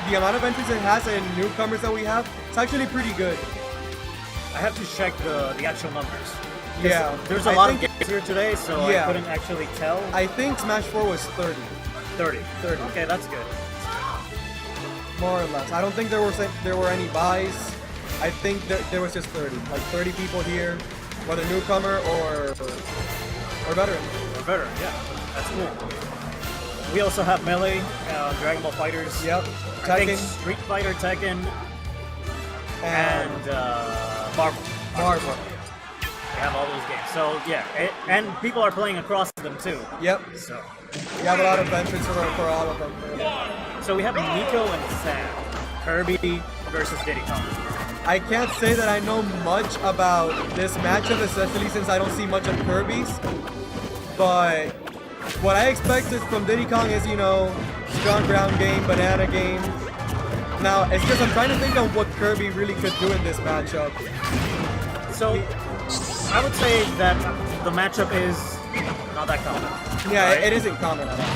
the amount of entries it has and newcomers that we have, it's actually pretty good. I have to check the actual numbers. Yeah. There's a lot of games here today, so I couldn't actually tell. I think Smash 4 was 30. 30. Okay, that's good. More or less. I don't think there were any buys. I think there was just 30. Like 30 people here, whether newcomer or veteran. Or veteran, yeah. That's cool. We also have Melee, Dragon Ball Fighters. Yep. I think Street Fighter, Tekken, and Marvel. Marvel. We have all those games. So yeah, and people are playing across them too. Yep. So we have a lot of entrants for all of them. So we have Nico and Xand, Kirby versus Diddy Kong. I can't say that I know much about this matchup, especially since I don't see much of Kirby's. But what I expected from Diddy Kong is, you know, strong ground game, banana game. Now, it's just I'm trying to think of what Kirby really could do in this matchup. So, I would say that the matchup is not that common. Yeah, right? it isn't common at all.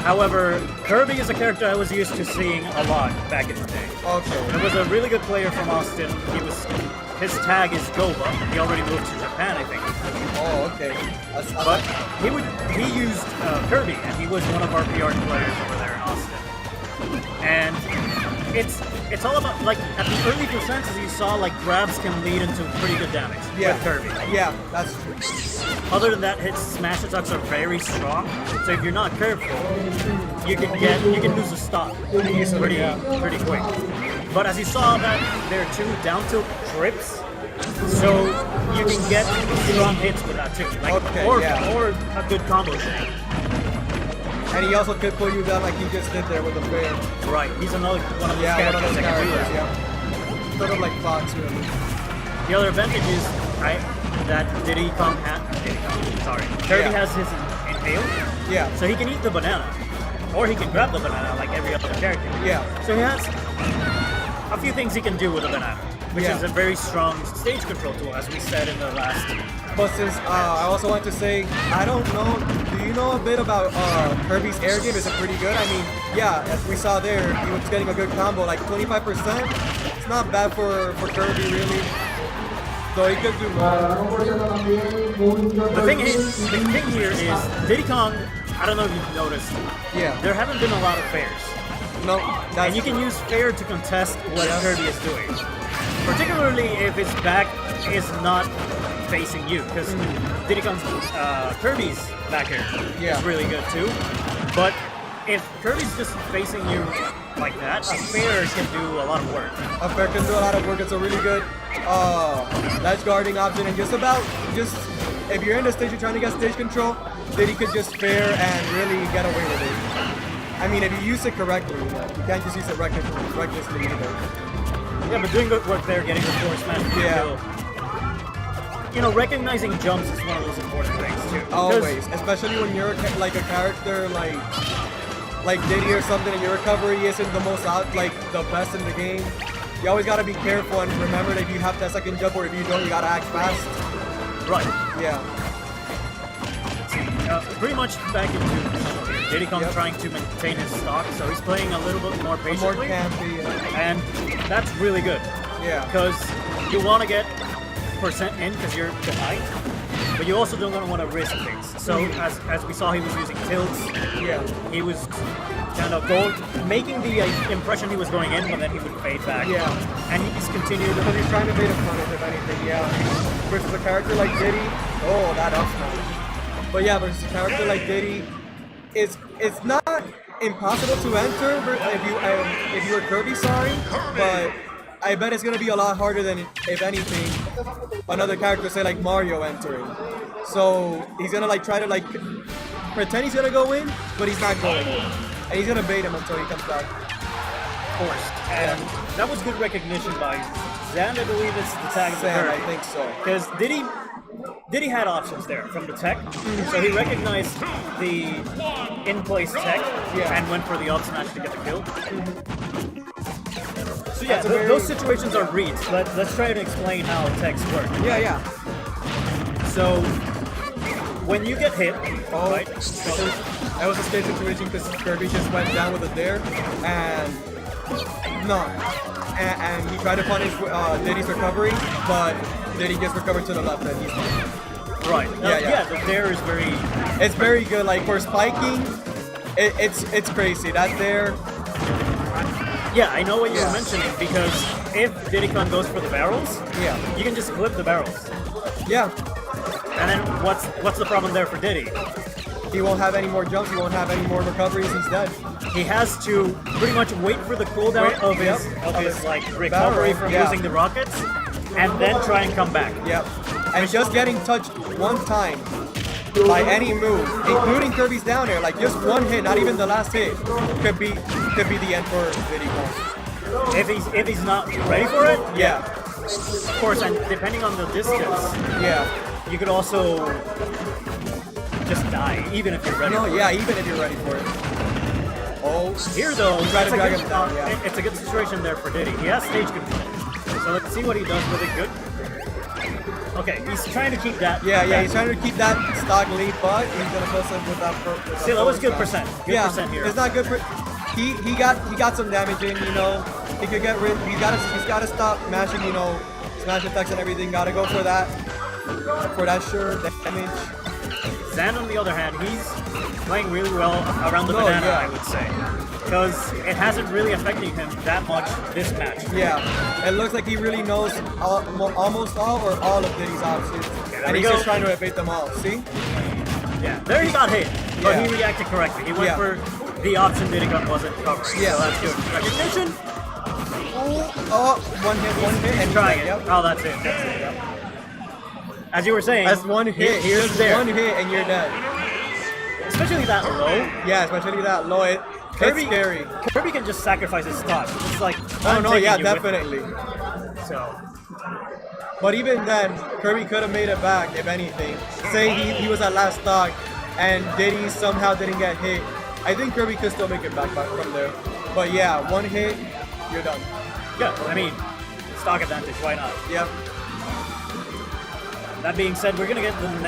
However, Kirby is a character I was used to seeing a lot back in the day. Okay. There was a really good player from Austin. His tag is Gova. He already moved to Japan, I think. Oh, okay. But he used Kirby, and he was one of our PR players over there in Austin. And it's all about, like, at the early percentages you saw, like, grabs can lead into pretty good damage with Kirby. Yeah, that's true. Other than that, his smash attacks are very strong. So if you're not careful, you can lose a stock pretty quick. But as you saw, that there are 2 down tilt trips, so you can get strong hits with that too, like or a good combo. And he also could pull you down like he just did there with the fair. Right, he's another one of those characters that can do that. Sort of like Fox, really. The other advantage is that Diddy Kong Kirby has his inhale. Yeah. So he can eat the banana, or he can grab the banana like every other character. Yeah. So he has a few things he can do with a banana, which is a very strong stage control tool, as we said in the last. But since I also want to say, I don't know, do you know a bit about Kirby's air game? Is it pretty good? I mean, yeah, as we saw there, he was getting a good combo, like 25%. It's not bad for Kirby, really. So he could do more. The thing here is, Diddy Kong, I don't know if you've noticed, there haven't been a lot of fairs. No, and you can use fair to contest what Kirby is doing. Particularly if his back is not facing you, because Diddy Kong's Kirby's back here is really good too. But if Kirby's just facing you like that, a fair can do a lot of work. A fair can do a lot of work. It's a really good ledge guarding option, and just if you're in the stage, you're trying to get stage control, Diddy could just fair and really get away with it. I mean, if you use it correctly, you can't just use it recklessly either. Yeah, but doing good work there, getting the forward smash kill. You know, recognizing jumps is one of those important things too. Always, especially when you're like a character like Diddy or something, and your recovery isn't the best in the game. You always gotta be careful and remember that if you have that second jump, or if you don't, you gotta act fast. Right. Yeah. Pretty much back into Diddy Kong trying to maintain his stock, so he's playing a little bit more patiently. More campy, and that's really good. Yeah. Because you want to get percent in because you're behind, but you also don't want to risk things. So as we saw, he was using tilts. Yeah. He was kind of making the impression he was going in, but then he would fade back. Yeah. And he's continued. Because he's trying to bait a punish, if anything. Yeah. Versus a character like Diddy. Oh, that up smash. But yeah, versus a character like Diddy, it's not impossible to enter if you were Kirby, but I bet it's gonna be a lot harder than, if anything, another character, say like Mario, entering. So he's gonna try to pretend he's gonna go in, but he's not going in, and he's gonna bait him until he comes back. Forced. And that was good recognition by Xand, I believe it's the tag of the Xand, I think so. Because Diddy had options there from the tech, so he recognized the in-place tech and went for the up smash to get the kill. So yeah, those situations are reads. Let's try to explain how techs work. Yeah. So when you get hit, right? It was a scary situation because Kirby just went down with a dare, and and he tried to punish Diddy's recovery, but Diddy gets recovered to the left, and he's right. Yeah. The dare is very. It's very good. Like for spiking, it's crazy. That dare. Yeah, I know what you were mentioning because if Diddy-Con goes for the barrels, you can just clip the barrels. Yeah. And then what's the problem there for Diddy? He won't have any more jumps. He won't have any more recoveries. He's dead. He has to pretty much wait for the cooldown of his like recovery from using the rockets, and then try and come back. Yep. And just getting touched one time by any move, including Kirby's down air, like just one hit, not even the last hit, could be the end for Diddy-Con. If he's not ready for it, Yeah. of course, and depending on the distance, you could also just die, even if you're ready. No, for yeah, it. even if you're ready for it. Oh, Here though, try to it's a drag good- him down. Yeah. it's a good situation there for Diddy. He has stage control, so let's see what he does with it. Good. Okay, he's trying to keep that. Yeah, he's trying to keep that stock lead, but he's gonna plus him with that. Still, that was good percent. Good percent here. It's not good for. He got some damage in. You know, he could get rid. He's gotta stop mashing. You know, smash attacks and everything. Gotta go for that. For that sure damage. Xand, on the other hand, he's playing really well around the banana, I would say. Because it hasn't really affected him that much this match. Yeah, it looks like he really knows almost all or all of Diddy's options. And he's just trying to evade them all. See? Yeah, there he got hit, but he reacted correctly. He went for the option Diddy-Con wasn't covering. Yeah. So that's good. Recognition? Oh, one hit, and Trying it. Yep. Oh, that's it. That's it. Yep. As you were saying, That's one hit. Here's Just there. one hit and you're dead. Especially that low. Yeah, especially that low. It's scary. Kirby can just sacrifice his stock. It's like, Oh I'm no, taking yeah, you with me. definitely. So, But even then, Kirby could have made it back, if anything. Say he was at last stock, and Diddy somehow didn't get hit. I think Kirby could still make it back from there. But yeah, one hit, you're done. yeah, I mean, stock advantage, why not? Yep. That being said, we're gonna get to the next